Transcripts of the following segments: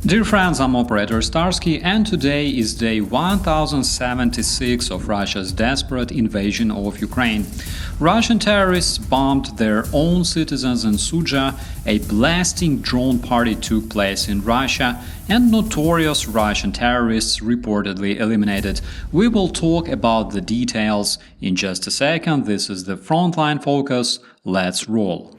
Dear friends, I'm operator Starsky, and today is day 1076 of Russia's desperate invasion of Ukraine. Russian terrorists bombed their own citizens in Sudzha, a blasting drone party took place in Russia, and notorious Russian terrorists reportedly eliminated. We will talk about the details in just a second. This is the Frontline focus. Let's roll.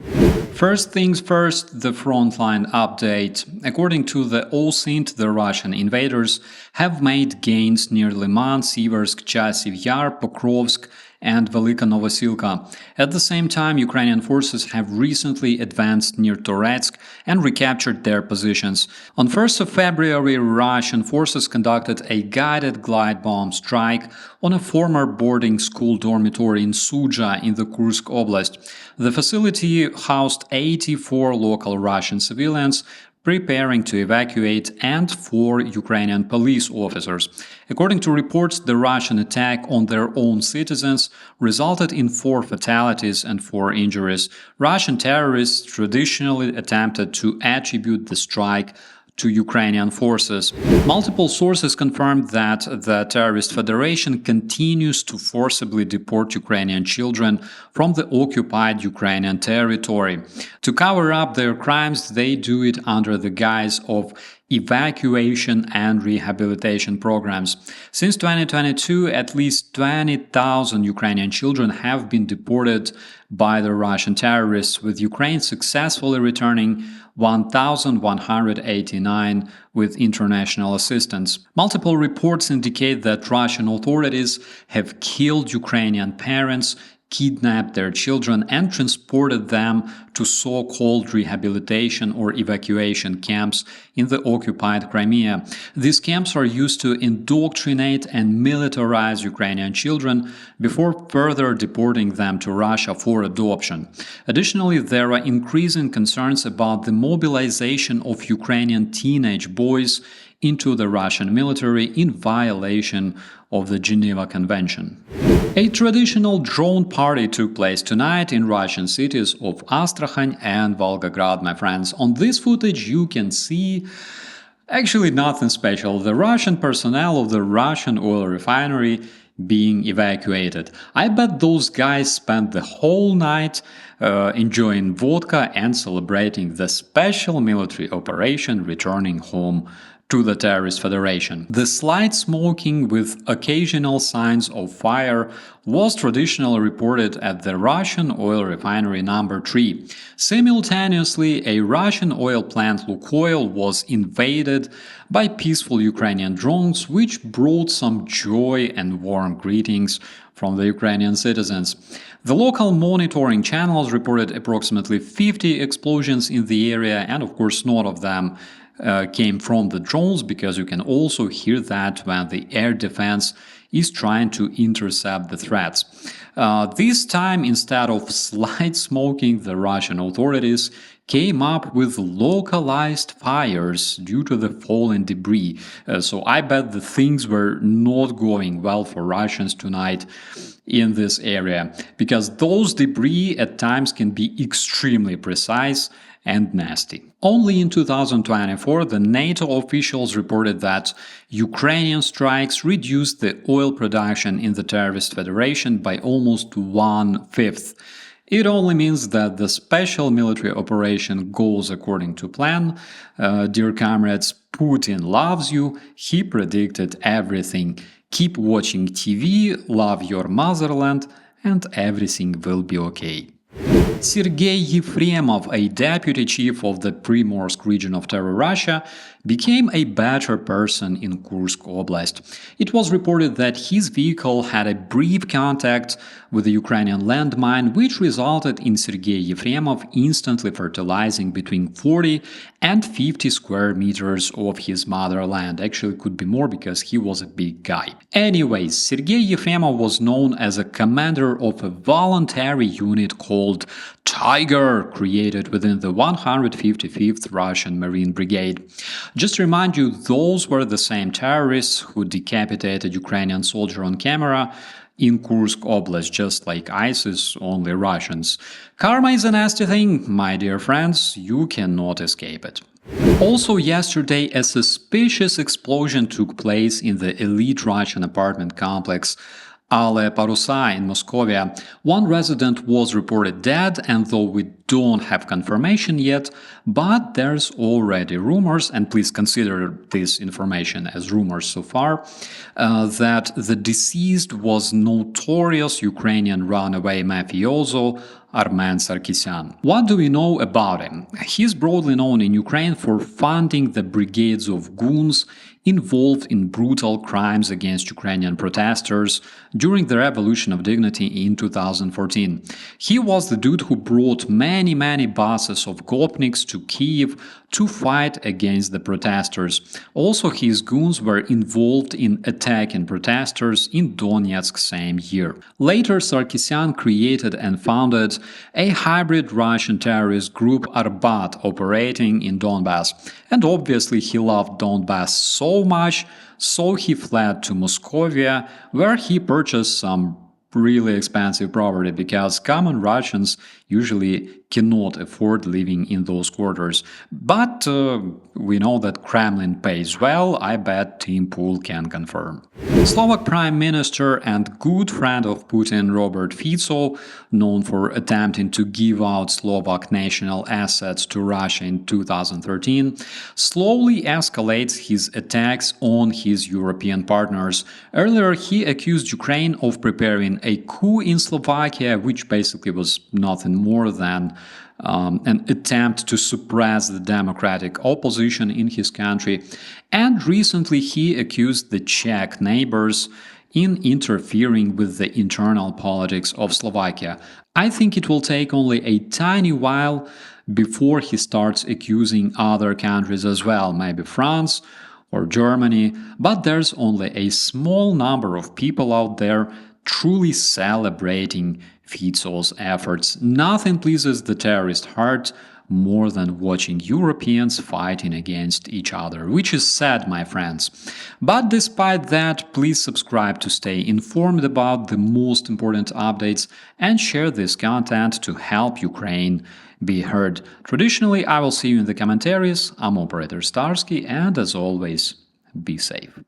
First things first, the Frontline update. According to the OSINT, the Russian invaders have made gains near Liman, Siversk, Chasiv Yar, Pokrovsk, and Velika Novosilka. At the same time, Ukrainian forces have recently advanced near Toretsk and recaptured their positions. On 1st of February, Russian forces conducted a guided glide bomb strike on a former boarding school dormitory in Sudzha in the Kursk Oblast. The facility housed 84 local Russian civilians preparing to evacuate, and 4 Ukrainian police officers. According to reports, the Russian attack on their own citizens resulted in 4 fatalities and 4 injuries. Russian terrorists traditionally attempted to attribute the strike to Ukrainian forces. Multiple sources confirmed that the terrorist federation continues to forcibly deport Ukrainian children from the occupied Ukrainian territory. To cover up their crimes, they do it under the guise of evacuation and rehabilitation programs. Since 2022, at least 20,000 Ukrainian children have been deported by the Russian terrorists, with Ukraine successfully returning 1,189 with international assistance. Multiple reports indicate that Russian authorities have killed Ukrainian parents, kidnapped their children, and transported them to so-called rehabilitation or evacuation camps in the occupied Crimea. These camps are used to indoctrinate and militarize Ukrainian children before further deporting them to Russia for adoption. Additionally, there are increasing concerns about the mobilization of Ukrainian teenage boys into the Russian military in violation of the Geneva Convention. A traditional drone party took place tonight in Russian cities of Astrakhan and Volgograd, my friends. On this footage you can see actually nothing special. The Russian personnel of the Russian oil refinery being evacuated. I bet those guys spent the whole night enjoying vodka and celebrating the special military operation returning home to the terrorist federation. The slight smoking with occasional signs of fire was traditionally reported at the Russian oil refinery number 3. Simultaneously, a Russian oil plant Lukoil was invaded by peaceful Ukrainian drones, which brought some joy and warm greetings from the Ukrainian citizens. The local monitoring channels reported approximately 50 explosions in the area, and of course none of them came from the drones, because you can also hear that when the air defense is trying to intercept the threats. This time, instead of slight smoking, the Russian authorities came up with localized fires due to the fallen debris. So I bet the things were not going well for Russians tonight in this area, because those debris at times can be extremely precise and nasty. Only in 2024, the NATO officials reported that Ukrainian strikes reduced the oil production in the terrorist federation by almost 1/5. It only means that the special military operation goes according to plan. Dear comrades, Putin loves you. He predicted everything. Keep watching TV, love your motherland, and everything will be okay. Sergei Yefremov, a deputy chief of the Primorsk region of Terror Russia, became a better person in Kursk Oblast. It was reported that his vehicle had a brief contact with a Ukrainian landmine, which resulted in Sergei Yefremov instantly fertilizing between 40 and 50 square meters of his motherland. Actually, it could be more because he was a big guy. Anyways, Sergei Yefremov was known as a commander of a voluntary unit called Tiger, created within the 155th Russian Marine Brigade. Just to remind you, those were the same terrorists who decapitated Ukrainian soldier on camera in Kursk Oblast, just like ISIS, only Russians. Karma is a nasty thing, my dear friends, you cannot escape it. Also yesterday, a suspicious explosion took place in the elite Russian apartment complex Ale Parusa in Moscovia. One resident was reported dead, and though we don't have confirmation yet, but there's already rumors, and please consider this information as rumors so far, that the deceased was notorious Ukrainian runaway mafioso Armen Sarkisyan. What do we know about him? He's broadly known in Ukraine for funding the brigades of goons involved in brutal crimes against Ukrainian protesters during the Revolution of Dignity in 2014. He was the dude who brought many buses of Gopniks to Kyiv to fight against the protesters. Also, his goons were involved in attacking protesters in Donetsk same year. Later, Sarkisyan created and founded a hybrid Russian terrorist group Arbat operating in Donbass. And obviously he loved Donbass so much, so he fled to Moscovia, where he purchased some really expensive property, because common Russians usually cannot afford living in those quarters. But we know that Kremlin pays well. I bet Team Pool can confirm. Slovak Prime Minister and good friend of Putin Robert Fico, known for attempting to give out Slovak national assets to Russia in 2013, slowly escalates his attacks on his European partners. Earlier, he accused Ukraine of preparing a coup in Slovakia, which basically was nothing more than an attempt to suppress the democratic opposition in his country. And recently he accused the Czech neighbors in interfering with the internal politics of Slovakia. I think it will take only a tiny while before he starts accusing other countries as well, maybe France or Germany, but there's only a small number of people out there truly celebrating Fico's efforts. Nothing pleases the terrorist heart more than watching Europeans fighting against each other, which is sad, my friends. But despite that, please subscribe to stay informed about the most important updates and share this content to help Ukraine be heard. Traditionally, I will see you in the commentaries. I'm Operator Starsky, and as always, be safe.